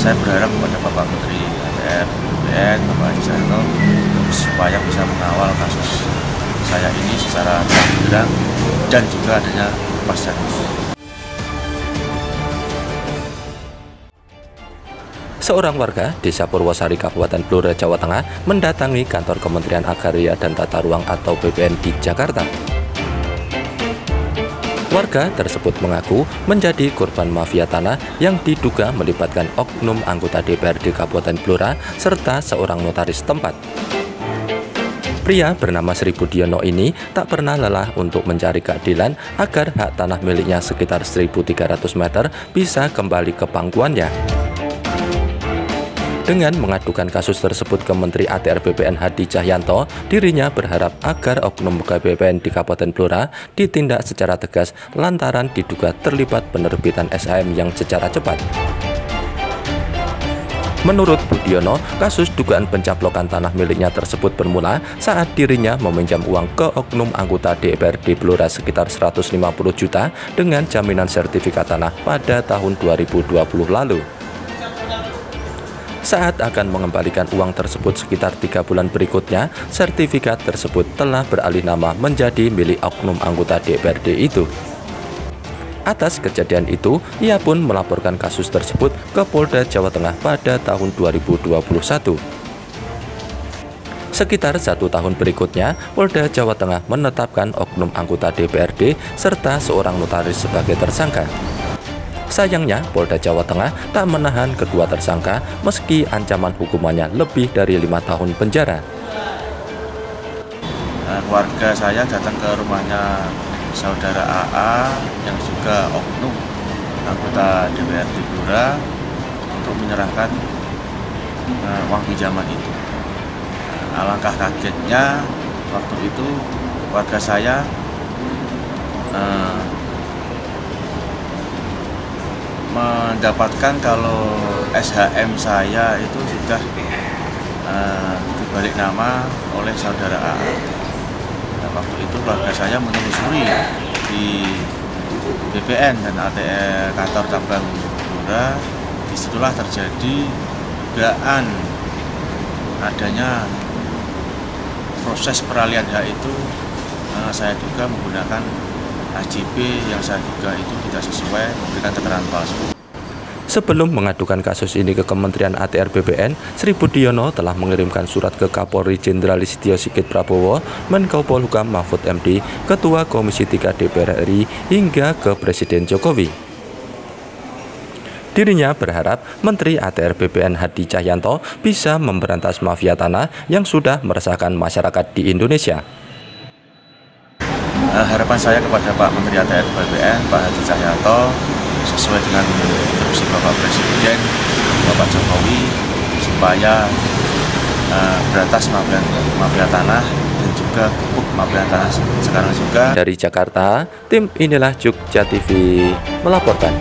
Saya berharap kepada Bapak Menteri ATR BPN, Bapak Hadi Cahyanto, supaya bisa mengawal kasus saya ini secara terang dan juga adanya kepastian hukum. Seorang warga Desa Purwosari, Kabupaten Blora, Jawa Tengah mendatangi kantor Kementerian Agraria dan Tata Ruang atau BPN di Jakarta. Warga tersebut mengaku menjadi korban mafia tanah yang diduga melibatkan oknum anggota DPRD Kabupaten Blora serta seorang notaris tempat. Pria bernama Sri Budiono ini tak pernah lelah untuk mencari keadilan agar hak tanah miliknya sekitar 1.300 meter bisa kembali ke pangkuannya. Dengan mengadukan kasus tersebut ke Menteri ATR BPN Hadi Cahyanto, dirinya berharap agar oknum BPN di Kabupaten Blora ditindak secara tegas lantaran diduga terlibat penerbitan SHM yang secara cepat. Menurut Budiono, kasus dugaan pencaplokan tanah miliknya tersebut bermula saat dirinya meminjam uang ke oknum anggota DPRD Blora sekitar 150 juta dengan jaminan sertifikat tanah pada tahun 2020 lalu. Saat akan mengembalikan uang tersebut sekitar 3 bulan berikutnya, sertifikat tersebut telah beralih nama menjadi milik oknum anggota DPRD itu. Atas kejadian itu, ia pun melaporkan kasus tersebut ke Polda Jawa Tengah pada tahun 2021. Sekitar 1 tahun berikutnya, Polda Jawa Tengah menetapkan oknum anggota DPRD serta seorang notaris sebagai tersangka. Sayangnya, Polda Jawa Tengah tak menahan kedua tersangka meski ancaman hukumannya lebih dari 5 tahun penjara. Keluarga saya datang ke rumahnya saudara AA yang juga oknum anggota DPRD Blora untuk menyerahkan uang pinjaman itu. Alangkah kagetnya waktu itu keluarga saya mendapatkan kalau SHM saya itu sudah dibalik nama oleh saudara AA. Nah, waktu itu keluarga saya menelusuri di BPN dan ATR kantor cabang Blora. Disitulah terjadi dugaan adanya proses peralihan hak itu. Saya juga menggunakan AJB yang saya duga itu tidak sesuai, memberikan keterangan palsu. Sebelum mengadukan kasus ini ke Kementerian ATR BPN, Sri Budiono telah mengirimkan surat ke Kapolri Jenderal Listio Sigit Prabowo, Menko Polhukam Mahfud MD, Ketua Komisi 3 DPR RI, hingga ke Presiden Jokowi. Dirinya berharap Menteri ATR BPN Hadi Cahyanto bisa memberantas mafia tanah yang sudah meresahkan masyarakat di Indonesia. Harapan saya kepada Pak Menteri ATR BPN, Pak Hadi Cahyanto, sesuai dengan instruksi Bapak Presiden, Bapak Jokowi, supaya berantas mafia tanah dan juga gubuk mafia tanah sekarang juga. Dari Jakarta, tim Inilah Jogja TV melaporkan.